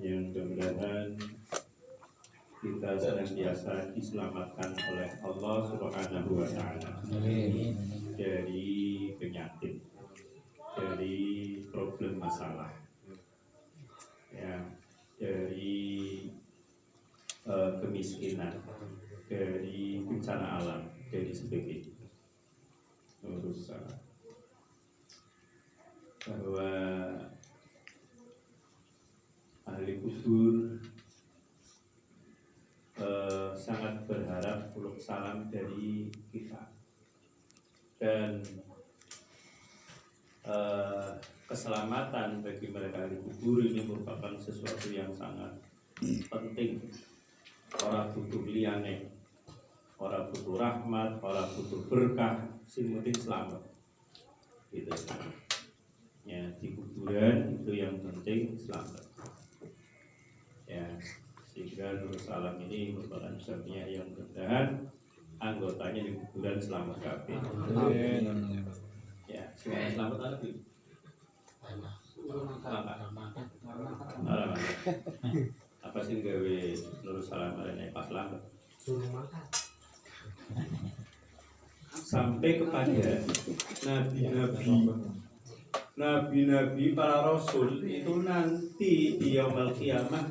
yang mudah-mudahan kita senantiasa diselamatkan oleh Allah Subhanahu wa Ta'ala dari penyakit, dari problem masalah, ya, dari kemiskinan, dari bencana alam, dari sebagainya. Terus bahwa ahli kubur sangat berharap peluk salam dari kita, dan keselamatan bagi mereka ahli kubur ini merupakan sesuatu yang sangat penting. Orang butuh liyane, orang butuh rahmat, orang butuh berkah, sing penting selamat. Gitu. Ya, di kuburan itu yang penting selamat. Ya, sehingga Nur Salam ini merupakan sebabnya yang mudah-mudahan anggotanya di kuburan selamat kabeh. Ya, semuanya selamat lagi. Apa sih gawe Nur Salam arene pas selamat? Sampai kepada nabi-nabi para rasul itu nanti di yaumul kiamah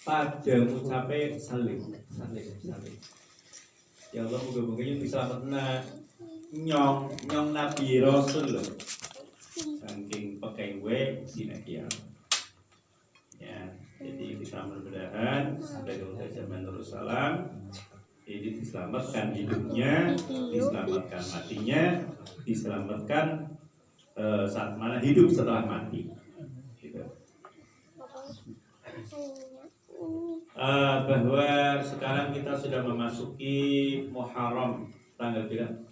pada mencapai salim. Ya Allah, moga-moga yang diselamatkan nyong nabi rasul loh, saking pakai gue di kiamah. Ya, jadi kita mudah-mudahan sampai ke zaman Rasulullah ini diselamatkan hidupnya, diselamatkan matinya, diselamatkan saat mana hidup setelah mati. Gitu. Bahwa sekarang kita sudah memasuki Muharram tanggal berapa?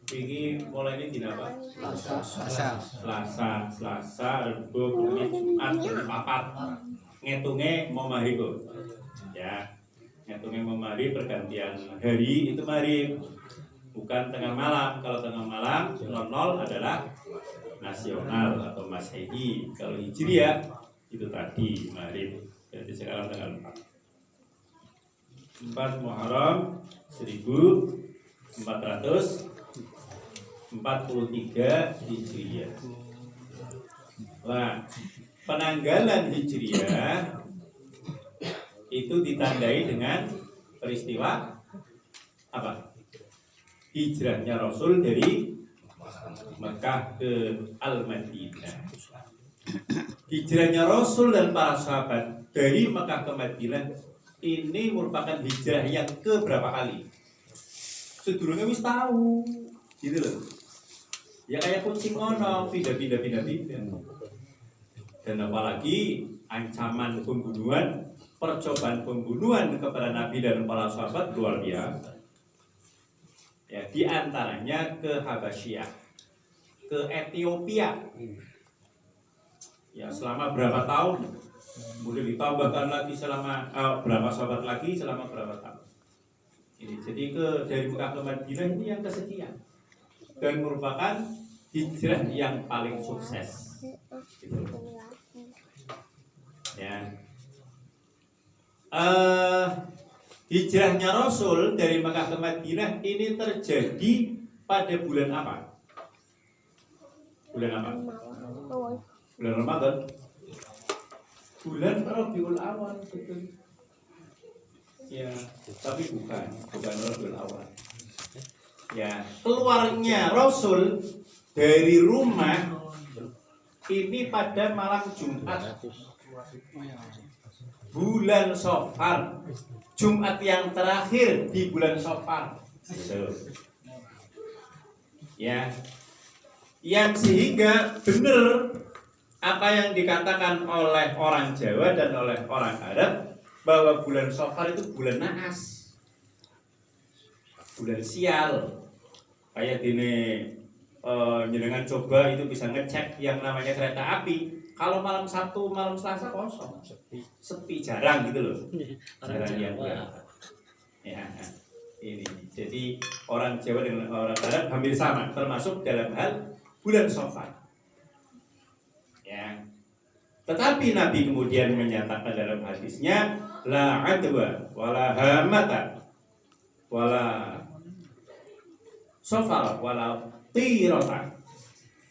Ini mulai ini tidak apa? Selasa, Rabu, Kamis, Jumat, Jumat, ngitungnya mau maghrib, ya, ngitungnya mau maghrib pergantian hari itu maghrib, bukan tengah malam. Kalau tengah malam 00 adalah nasional atau masehi. Kalau hijriah itu tadi maghrib. Jadi sekarang tanggal 4 Muharram 1443 Hijriah. Nah, penanggalan Hijriah itu ditandai dengan peristiwa apa? Hijrahnya Rasul dari Mekah ke Al-Madinah. Hijrahnya Rasul dan para sahabat dari Mekah ke Madinah ini merupakan hijrah yang keberapa kali? Sedurunge wis tahu, gitu loh. Ya kayak kucing ngono, pindah. Dan apalagi ancaman pembunuhan, percobaan pembunuhan kepada Nabi dan para sahabat luar biasa. Ya, di antaranya ke Habasyah, ke Ethiopia. Ya, selama berapa tahun? Kemudian ditambahkan lagi selama berapa sahabat lagi selama berapa tahun. Ini jadi dari Mekah ke Madinah ini yang kesekian dan merupakan hijrah yang paling sukses. Gitu. Ya. Hijrahnya Rasul dari Mekah ke Madinah ini terjadi pada bulan apa? Bulan apa? Bulan Ramadan. Bulan Rabiul Awal, betul. Ya, tapi bukan Rabiul Awal. Ya, keluarnya Rasul dari rumah ini pada malam Jumat bulan Safar, Jumat yang terakhir di bulan Safar. Ya, yang sehingga benar apa yang dikatakan oleh orang Jawa dan oleh orang Arab bahwa bulan Safar itu bulan naas, bulan sial. Kayak gini, jenengan coba itu bisa ngecek yang namanya kereta api. Kalau malam Sabtu, malam Selasa kosong, sepi jarang gitu loh, jarang yang berangkat. Ya, ini jadi orang Jawa dengan orang Arab hampir sama, termasuk dalam hal bulan Safar. Ya, Tetapi Nabi kemudian menyatakan dalam hadisnya, la adwa wala hamata wala safar wala tirata.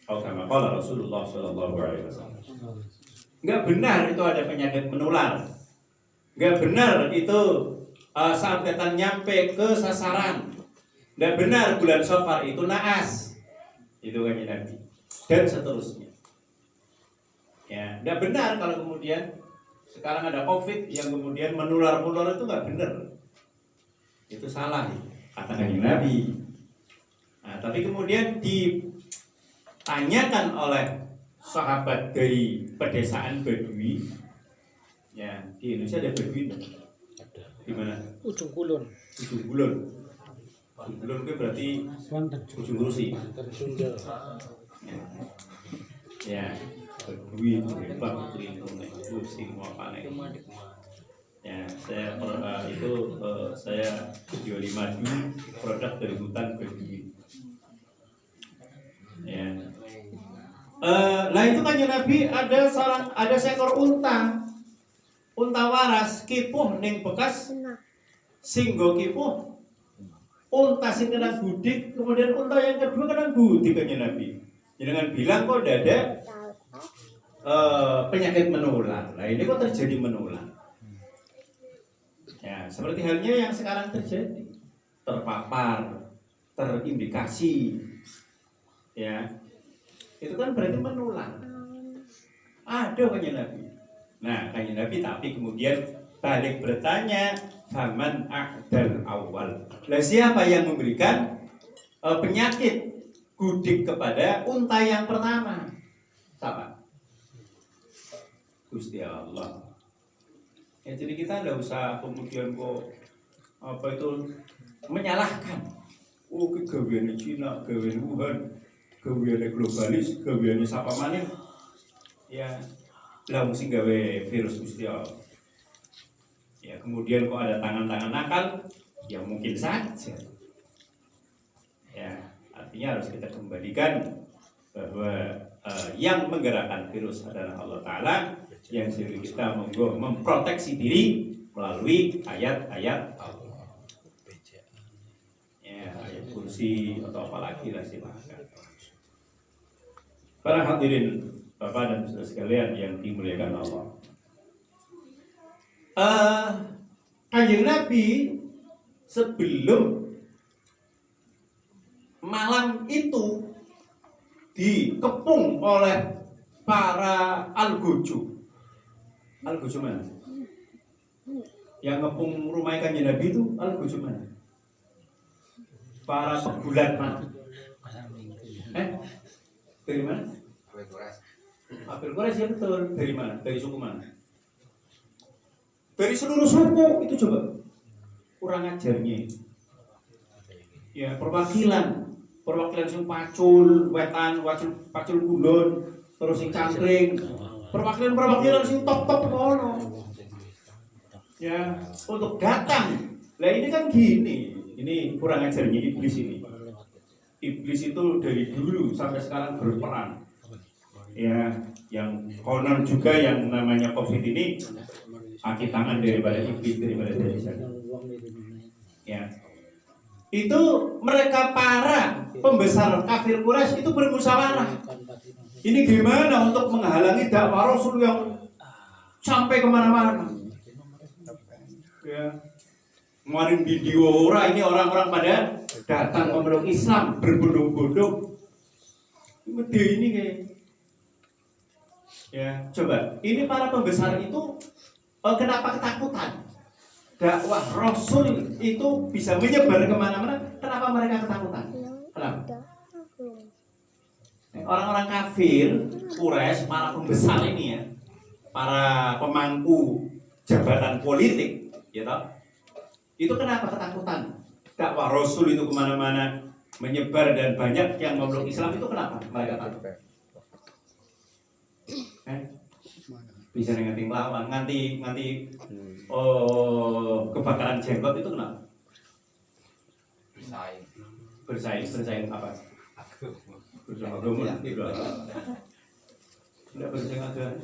Oh, kama qala Rasulullah sallallahu alaihi wasallam. Enggak benar itu ada penyakit menular. Enggak benar itu saat setan nyampe ke sasaran. Enggak benar bulan Safar itu naas. Itu kan Nabi. Dan seterusnya. Ya, enggak benar kalau kemudian sekarang ada Covid yang kemudian menular itu enggak benar. Itu salah katakan Nabi. Nah, tapi kemudian ditanyakan oleh sahabat dari pedesaan Badui. Ya, di Indonesia ada Badui. Di mana? Ujung Kulon. Ujung Kulon. Ujung Kulon itu berarti ujung Rusi. Ya, Badui itu hebat itu Rusi mau apa nih? Ya, saya video di madu produk dari hutan Badui. Ya. Lah itu kan ya Nabi ada seekor unta waras kipuh ning bekas singgo kipuh unta sing kena budik, kemudian unta yang kedua kena budik kan ya Nabi. Jangan bilang kok tidak ada penyakit menular. Nah ini kok terjadi menular. Ya seperti halnya yang sekarang terjadi, terpapar, terindikasi, ya. Itu kan berarti menular. Ada kanjeng Nabi. Nah, kanjeng Nabi tapi kemudian balik bertanya, "Faman a'dal awal?" Lah siapa yang memberikan penyakit gudik kepada unta yang pertama? Siapa? Gusti Allah. Ya, jadi kita tidak usah kemudian kok menyalahkan. Oh, kegaweane Cina, gaweane Wuhan, gaweane globalis, gaweane sapa maneh. Ya, lah mesti gawe virus Gusti Allah. Ya, kemudian kok ada tangan-tangan nakal, ya mungkin saja. Ya, artinya harus kita kembalikan bahwa yang menggerakkan virus adalah Allah Ta'ala, yang diri kita memproteksi diri melalui ayat-ayat Allah. Ya, ayat kursi atau apalagi lah silakan. Para hadirin Bapak dan Saudara sekalian yang dimuliakan Allah. Kanjeng Nabi sebelum malam itu dikepung oleh para algojo. Algojo mana? Yang ngepung rumah Kanjeng Nabi itu algojo mana? Para pegulat mana? Dari mana? Apel Quraisy ya betul. Dari mana? Dari suku mana? Dari seluruh suku itu coba. Kurang ajarnya. Ya, perwakilan sing pacul, wetan, pacul kulon, terus sing cangkring. Perwakilan sing top-top ngono. Ya, untuk datang. Lah ini kan gini. Ini kurang ajarnya iblis ini. Iblis itu dari dulu sampai sekarang berperan. Ya, yang konon juga yang namanya Covid ini kaki tangan daripada iblis, daripada dari sana. Ya, itu mereka para pembesar kafir Quraisy itu bermusyawarah. Ini gimana untuk menghalangi dakwah Rasul yang sampai kemana-mana? Ya, kemarin video ini orang-orang pada datang memeluk Islam berbondong-bondong. Ini kayak. Ya, coba. Ini para pembesar itu kenapa ketakutan? Dakwah Rasul itu bisa menyebar kemana-mana. Kenapa mereka ketakutan? Kenapa? Orang-orang kafir, Quraisy, para pembesar ini ya, para pemangku jabatan politik, ya toh? Itu kenapa ketakutan? Dakwah Rasul itu kemana-mana menyebar dan banyak yang memeluk Islam itu kenapa mereka takut? Bisa nganti melawan, nganti kebakaran jenggot itu kenapa? Bersaing apa? Bersaing agama tidak. Tidak bersengaja.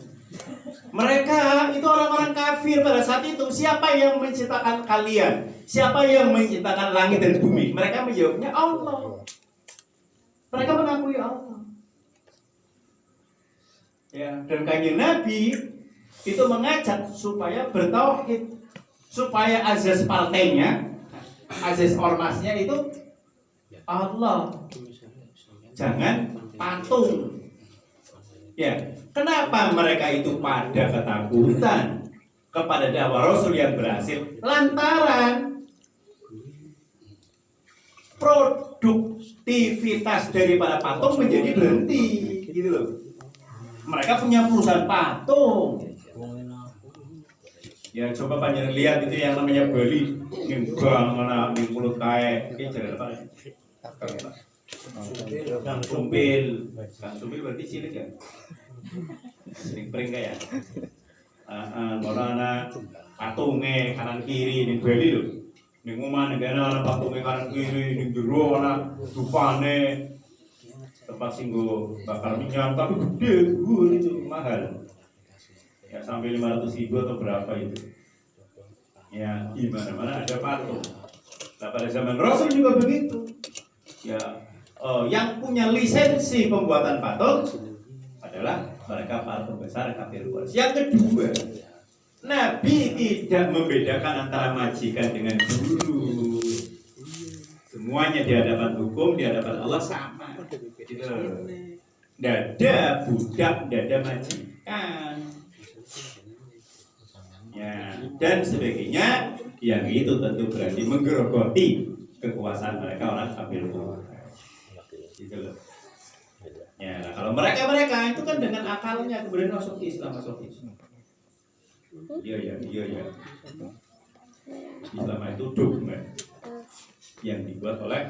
Mereka itu orang-orang kafir pada saat itu. Siapa yang menciptakan kalian? Siapa yang menciptakan langit dan bumi? Mereka menjawabnya Allah. Mereka mengakui Allah. Ya, dan kanjeng Nabi itu mengajak supaya bertauhid, supaya azas partainya, azas ormasnya itu Allah. Jangan patung. Ya, kenapa mereka itu pada ketakutan kepada dakwah Rasul yang berhasil? Lantaran produktivitas daripada patung menjadi berhenti, gitu loh. Mereka punya perusahaan patung. Ya coba panjang lihat itu yang namanya Bali, yang bang, yang mulut kayak, ini jalan apa? Kang Sumpil berarti cilik ya? Cilik pring kayak. Orang patungnya kanan kiri di Bali loh. Ning omah negara ana patungnya kanan kiri, ning jero ana dupane. Tempat singgo bakar minyak tapi gede, itu mahal. Ya sampai 500.000 atau berapa itu. Ya di mana-mana ada patung. Nah, pada zaman Rasul juga begitu. Ya, yang punya lisensi pembuatan patung adalah mereka patung besar kafir Quraisy. Yang kedua, Nabi tidak membedakan antara majikan dengan guru. Semuanya di hadapan hukum, di hadapan Allah sama. Gitu. Dada budak, dada majikan. Ya, dan sebagainya yang itu tentu berarti menggerogoti kekuasaan mereka orang kafir gitu loh. Ya, nah, kalau mereka itu kan dengan akalnya kemudian masuk Islam. Iya. Islam itu dogma yang dibuat oleh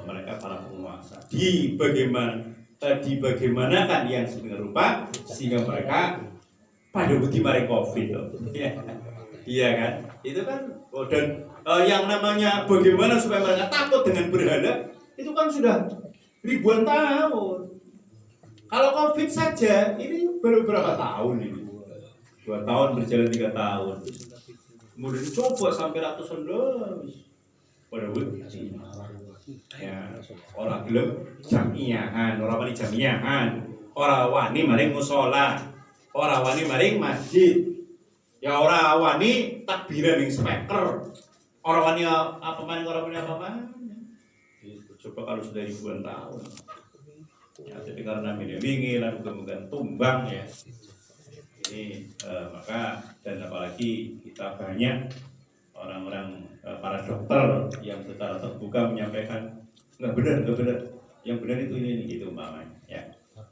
mereka para penguasa. Bagaimanakan yang sebenarnya rupa sehingga mereka pada bukti mari COVID loh. Iya kan? Itu kan dan yang namanya bagaimana supaya mereka takut dengan berhala itu kan sudah ribuan tahun. Kalau COVID saja ini baru berapa tahun ini? 2 tahun berjalan 3 tahun. Kemudian coba sampai ratusan tahun. Pada bukti. Ya, orang gelem jamiahan, orang wani jamiahan, orang wani maring musola, orang wani maring masjid. Ya orang wani takbiran ning speaker. Orang wani apa man. Coba kalau sudah ribuan tahun. Ya, jadi karena mingi lalu kemudian tumbang ya. Ini maka dan apalagi kita banyak orang-orang para dokter yang secara terbuka menyampaikan nggak benar. Yang benar itu ini gitu umpamanya ya.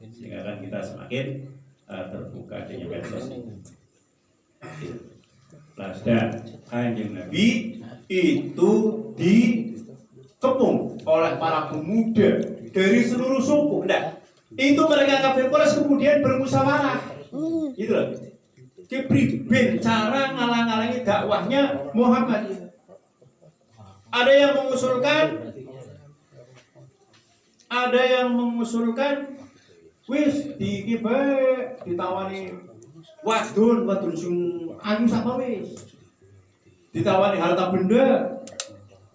Sehingga kan kita semakin terbuka dengan medsos. Dan kanjeng Nabi itu dikepung oleh para pemuda dari seluruh suku. Nah, itu mereka kafir Quraisy kemudian bermusyawarah. Gitu loh. Kepriben cara ngalang-alangi dakwahnya Muhammad. Ada yang mengusulkan wis ditawani wadon sing ayu sapa wis. Ditawani harta benda.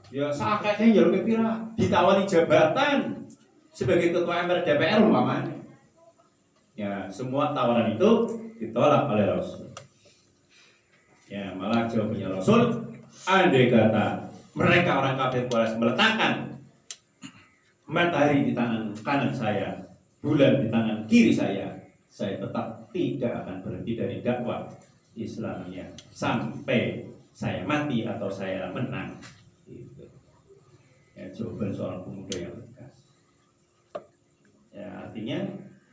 Ya sakake njaluk pira? Ditawani jabatan sebagai ketua MPR DPR umpamanya. Ya, semua tawaran itu ditolak oleh Rasul. Ya, malah jawabnya Rasul, andai kata mereka orang kafir Quraisy meletakkan matahari di tangan kanan saya, bulan di tangan kiri saya tetap tidak akan berhenti dari dakwah Islamnya sampai saya mati atau saya menang. Gitu. Ya, jawaban seorang pemuda yang tegas. Ya, artinya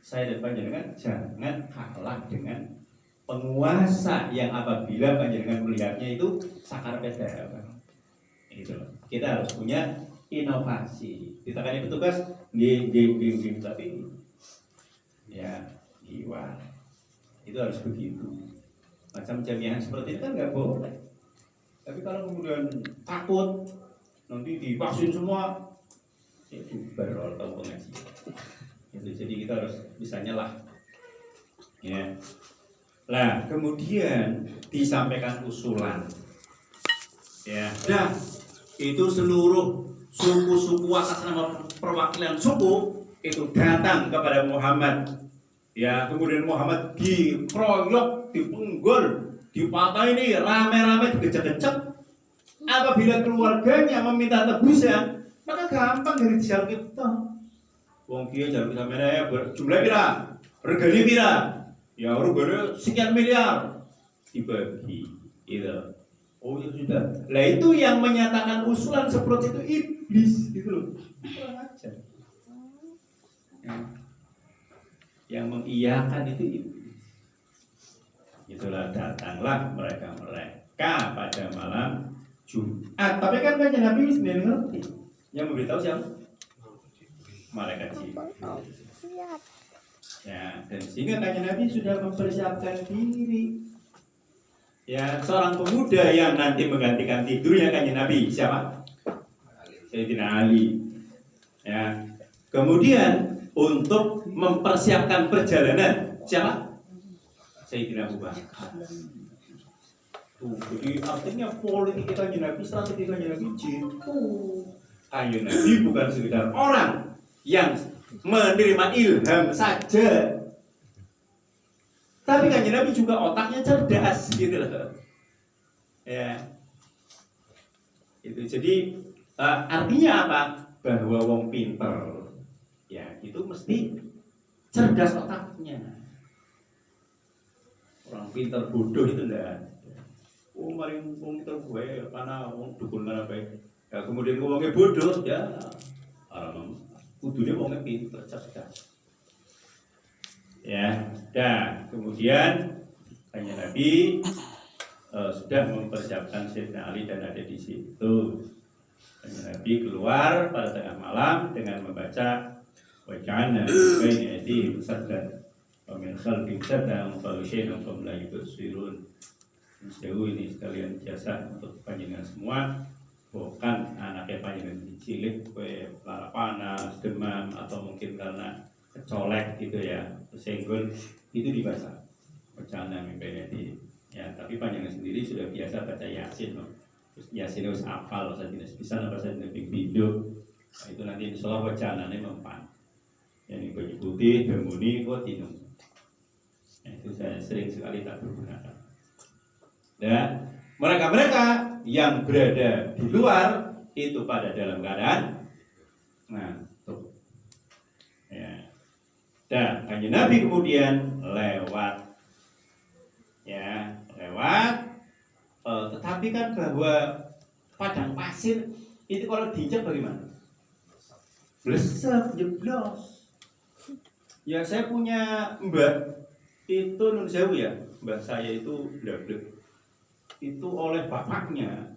saya dan panjenengan jangan kalah dengan penguasa yang apabila panjenengan melihatnya itu sakar peda. Itu kita harus punya inovasi. Ditakani petugas nggih tapi ya iwan. Itu harus begitu. Macam jamiah seperti itu kan nggak boleh. Tapi kalau kemudian takut nanti divaksin semua itu baru tahu pengajian. Jadi kita harus bisa nyelah Ya. Nah, kemudian disampaikan usulan. Ya, nah itu seluruh suku-suku atas nama perwakilan suku itu datang kepada Muhammad. Ya, kemudian Muhammad dikeroyok, dipenggol, dipatahin ini rame-rame, dikejek-kejek. Apabila keluarganya meminta tebusan, maka gampang dari dijaluk kita. Wong kiye jaluk sampeyan ya jumlah pira? Regane pira? Ya regane sekian miliar. Dibagi itu. Oh ya sudah. Lah itu yang menyatakan usulan seperti itu iblis gitu loh. Kurang ajar. Ya. Yang mengiyakan itu iblis. Itulah datanglah mereka pada malam Jumat. Tapi kan Nabi sebenarnya ngerti. Yang memberitahu siapa? Malaikat Jibril. Ya, dan sehingga Nabi sudah mempersiapkan diri. Ya, seorang pemuda yang nanti menggantikan tidurnya Nabi siapa? Sayyidina Ali. Ya. Kemudian untuk mempersiapkan perjalanan siapa? Sayyidina Abu Bakar. Jadi artinya politik Nabi, strategi Nabi jitu. Nabi bukan sekedar orang yang menerima ilham saja, tapi Nabi juga otaknya cerdas gitu loh. Ya, itu jadi artinya apa? Bahwa wong pinter, ya itu mesti cerdas otaknya. Orang pinter bodoh itu enggak. Oh, mari wong pinter gue karena wong dukun mana baik. Ya kemudian wongnya bodoh ya. Kudune wongnya pinter cerdas. Ya, dan kemudian Nabi sudah mempersiapkan Sayyidina Ali dan ada di situ. Nabi keluar pada tengah malam dengan membaca wajana baina aydihim saddan wa min khalfihim saddan wa syai'un hum la yubsirun. Sejauh ini sekalian jasa untuk panjenengan semua, bukan anaknya panjenengan cilik, kue lara panas, demam, atau mungkin karena kecolek gitu ya, senggol, itu dibaca bacaan mimpinya di ya. Tapi panjenengan sendiri sudah biasa baca Yasin loh. Yasin harus hafal, saya tidak bisa bahasa lebih video. Nah, itu nanti insya Allah bacaannya mempan. Yang baju putih, bermuni, kotinum. Nah, itu saya sering sekali tak bergunakan. Dan mereka yang berada di luar itu pada dalam keadaan ngantuk. Ya. Dan Kanjeng Nabi kemudian lewat, ya lewat. Tetapi kan bahwa padang pasir itu kalau diinjak bagaimana? Blesek, jeblos. Ya saya punya mbak itu nun sewu ya, mbak saya itu blablek. Itu oleh bapaknya,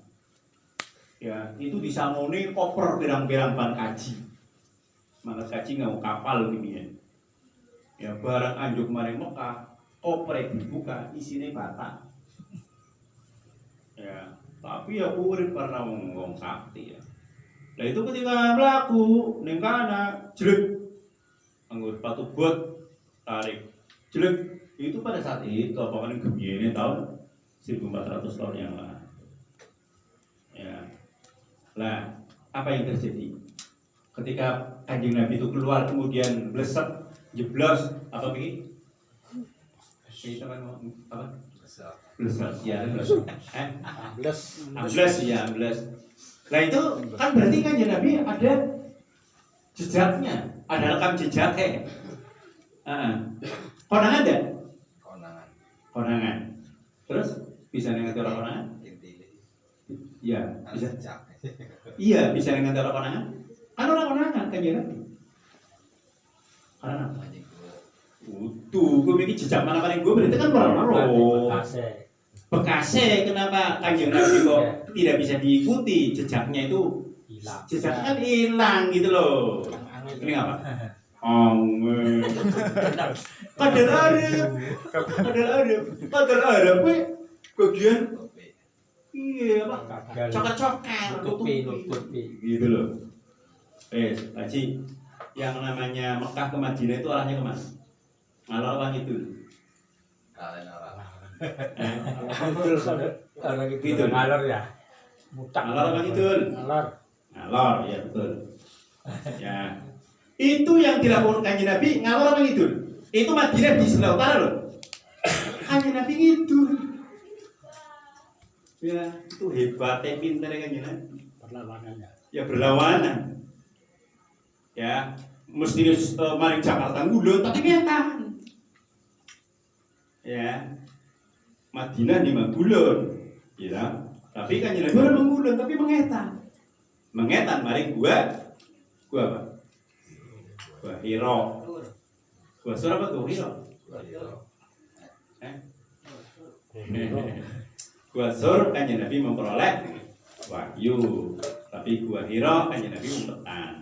ya itu disangoni koper pirang-pirang ban kaji, mana kaji nggak mau kapal gini ya barang anjuk maring Mekah, koper dibuka isinya bata, ya tapi ya urip karena ngomong sakti ya. Nah itu ketika melaku nengkana jelek, anggur patu bot tarik jelek, itu pada saat itu apa kan gemini tahun 1400 tahun yang lalu. Ya. Lah, apa yang terjadi? Ketika Kanjeng Nabi itu keluar kemudian blesek, jeblos, apa begini? Kita apa? Blesek. Ya, blesek. Ambles ya, ambles. Nah, itu kan berarti Kanjeng Nabi ada jejaknya, ada rekam jejaknya. Konangan enggak? Konangan. Terus bisa ngerti orang konangan? Iya, bisa. Iya, bisa ngerti orang konangan? Kan orang konangan kan ya? Karena apa? Tuh, gue mikir jejak mana paling gue berarti kan orang Bekasnya kenapa Kanjeng Nabi kok tidak bisa diikuti jejaknya itu? Jejaknya kan hilang gitu loh. Ini apa? Kadal Arab, bagian iya apa? Coker-coker, tutupi, gitu loh. Haji, yang namanya Mekah ke Madinah itu arahnya kemana? Ngalor apa gitu? Orang itu ngalor ya. Mutak Ngalor apa ngidul? Ngalor. Ngalor, ya betul. Ya. Itu yang dilakukan Kanjeng Nabi ngalor apa ngidul? Itu Madinah di sebelah utara loh. Kanjeng Nabi ngidul. Ya, itu hebatnya pinternya Kanjeng Nabi. Perlawanannya. Ya berlawanan. Ya, mesti maring Jakarta ngulon tapi ngetan. Ya. Madinah di Magulon. Ya. Tapi Kanjeng Nabi ora mengulon tapi mengetan. Mengetan maring gua apa? Gua Hira. Gua Sur apa gua Hira? Gua Sur Kanjeng Nabi memperoleh wahyu. Tapi gua Hira Kanjeng Nabi umpetan.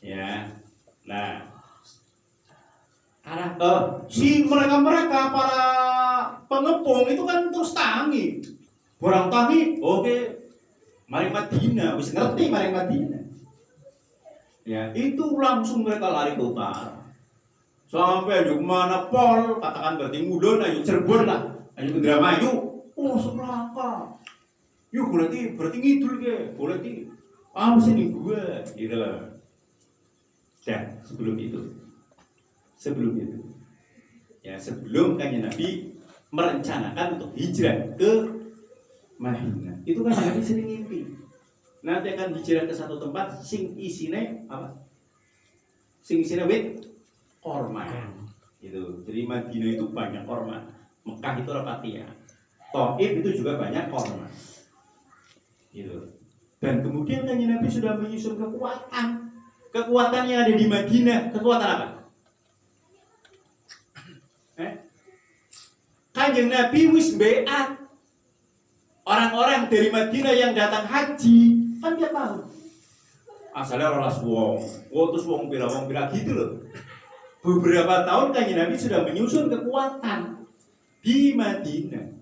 Ya. Nah, si mereka para pengepung itu kan terus tangi. Orang tangi, oke. Mari Madinah, wis ngerti mari Madinah. Ya, itu langsung mereka lari ke utara. Sampai ayo mana Pol, katakan berarti Ngulon, ayo Cirebon lah, ayo Indramayu. Oh, seberangka. Yuk berarti ngidul ke, berarti mesti nih gue, gitu lah. Dan sebelum itu, ya sebelum Kanjeng Nabi merencanakan untuk hijrah ke Madinah, itu kan Nabi sering ngimpi. Nanti akan hijrah ke satu tempat, sing isine apa? Sing isine wit korma. Itu. Jadi Madinah itu banyak korma. Mekah itu rapatia. Taif itu juga banyak korma. Gitu. Dan kemudian Kanjeng Nabi sudah menyusun kekuatan. Kekuatan yang ada di Madinah, kekuatan apa? Kanjeng Nabi wis beat. Orang-orang dari Madinah yang datang haji, kan dia tahu. Asalnya rolas wong, terus wong pira gitu loh. Beberapa tahun Kanjeng Nabi sudah menyusun kekuatan di Madinah.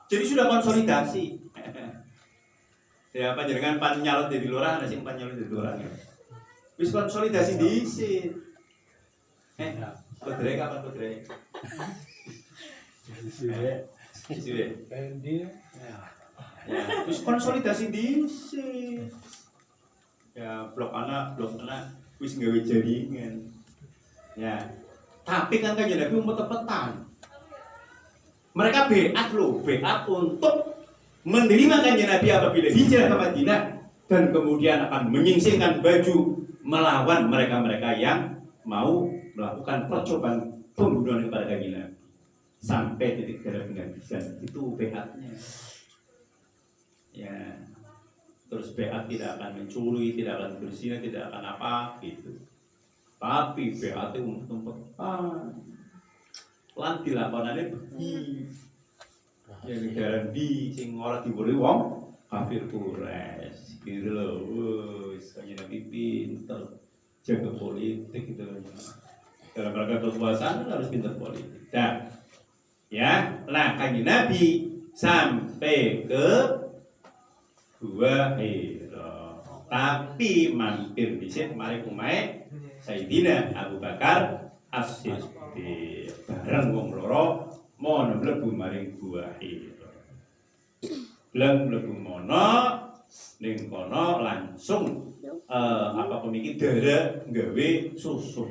Jadi sudah konsolidasi. Ya panjenengan pan nyalon dari lurah, ana sing pan nyalon dari lurah. Wis konsolidasi diisi. Kodre kapan kodre? Sisiwe. Pendi. Ya, wis konsolidasi diisi. Ya, blok anak wis gawe jaringan. Ya. Tapi kan Kanjeng Nabi umpet-umpetan. Mereka beat untuk menerima Kanjeng Nabi apabila hijrah ke Madinah dan kemudian akan menyingsingkan baju melawan mereka-mereka yang mau melakukan percobaan pembunuhan kepada Kanjeng Nabi sampai titik darah penghabisan. Itu beatnya. Ya, terus beat tidak akan mencuri, tidak akan berzina, tidak akan apa gitu. Tapi beat itu untuk lan dilakonane begi. Ya negara di sing ora diburi wong kafir Quraisy. Gitu loh. Wis Kanjeng Nabi pinter jaga politik gitu. Dalam rangka kekuasaan harus pinter politik. Nah, ya, nah Kanjeng Nabi sampai ke Gua Hira. Tapi mampir dhisik mari kumae Sayyidina Abu Bakar As-Siddiq bareng wong loro mono mlebu maring Gua Hira. Mlebu mono ning kono langsung apa pemikir darah gawe susu.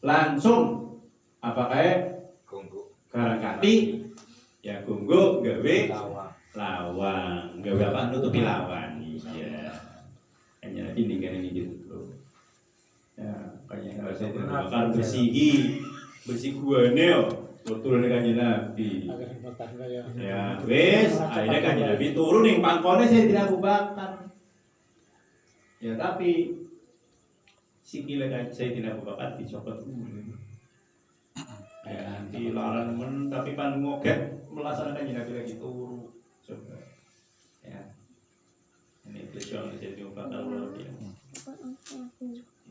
Langsung apa kae gonggo garangkati ya gonggo gawe lawang gawe apa nutupi lawan. Iya. Hanya ini kan ini gitu. Ya, kayak harus bakar bersih guane yo. Turun Kanjeng Nabi. Ya, wis akhirnya Kanjeng Nabi turun ning pangkone Sayyidina Abu Bakar. Ya, tapi sikile Sayyidina Abu Bakar dicopot. Ya, dilarang men tapi pan ngoget melaksanakan Kanjeng Nabi lagi turu. Coba. Ya. Ini perjuangan Sayyidina Abu Bakar ya.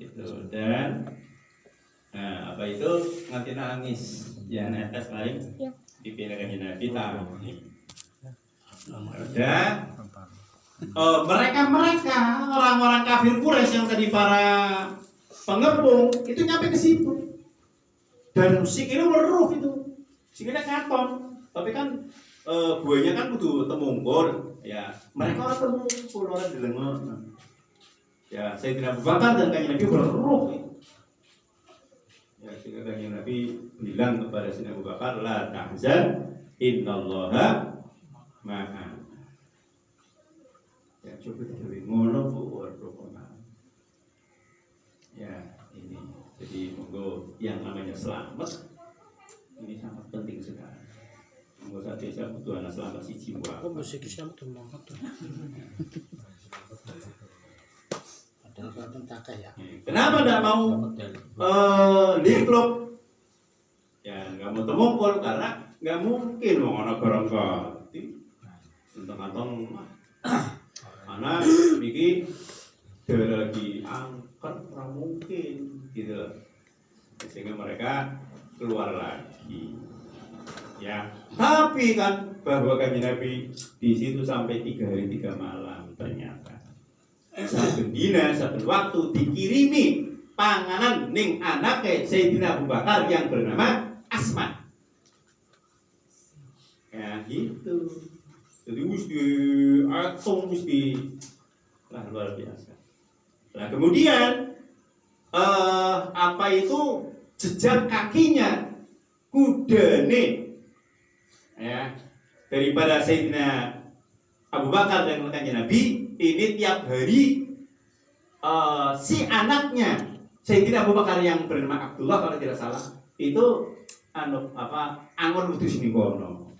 Itu dan nah, apa itu nganti nangis ya netes lain dipilih Kanjeng Nabi tangis. Dan mereka orang-orang kafir Quraisy yang tadi para pengepung itu nyampe ke situ dan sikile weruh itu Sikile katon, tapi kan buahnya kan kudu temungkul, ya. Mereka orang temungkul, orang dilengok. Ya, Sayyidina Abu Bakar dan Kanjeng Nabi berruh. Ya, sehingga Kanjeng Nabi bilang kepada Sayyidina Abu Bakar, la tahzan, innallaha ma'ana. Ya, coba kita ngono Bu, ya, ini. Jadi monggo yang namanya selamat ini sangat penting sekali. Monggo saya butuh anak selamat siji wae. Oh, musik Islam tuh mau tuh. Ada yang tak ya. Kenapa tidak mau di klub? Ya nggak mau temungkul karena nggak mungkin orang barang ganti tentang anak bikin lagi angkat nggak mungkin gitu loh. Sehingga mereka keluar lagi. Ya, tapi kan bahwa Kanjeng Nabi di situ sampai 3 hari 3 malam ternyata. Saben dina, saben waktu dikirimi panganan ning anake Sayyidina Abu Bakar yang bernama Asma. Ya gitu. Jadi mesti atom mesti luar biasa. Nah kemudian apa itu jejak kakinya kudane ya daripada Sayyidina Abu Bakar dan Kanjeng Nabi ini tiap hari si anaknya Sayyidina Abu Bakar yang bernama Abdullah kalau tidak salah itu angon utus nikono.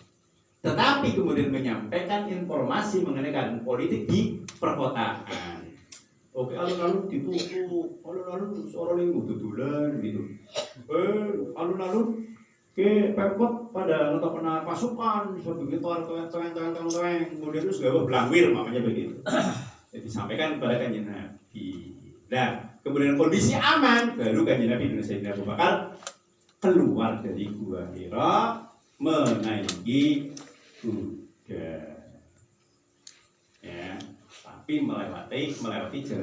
Tetapi kemudian menyampaikan informasi mengenai keadaan politik di perkotaan. Oke, alun-alun ditutup, alun-alun seorang yang dudulan gitu. Alun-alun ke Pemkot pada ngetokna pasukan sebegitu toeng kemudian terus gawe blangwir makanya begitu. Jadi disampaikan kepada Kanjeng Nabi. Nah, kemudian kondisi aman baru Kanjeng Nabi dan Sayyidina Abu Bakar keluar dari Gua Hira menaiki kuda. Ya, tapi melewati jalan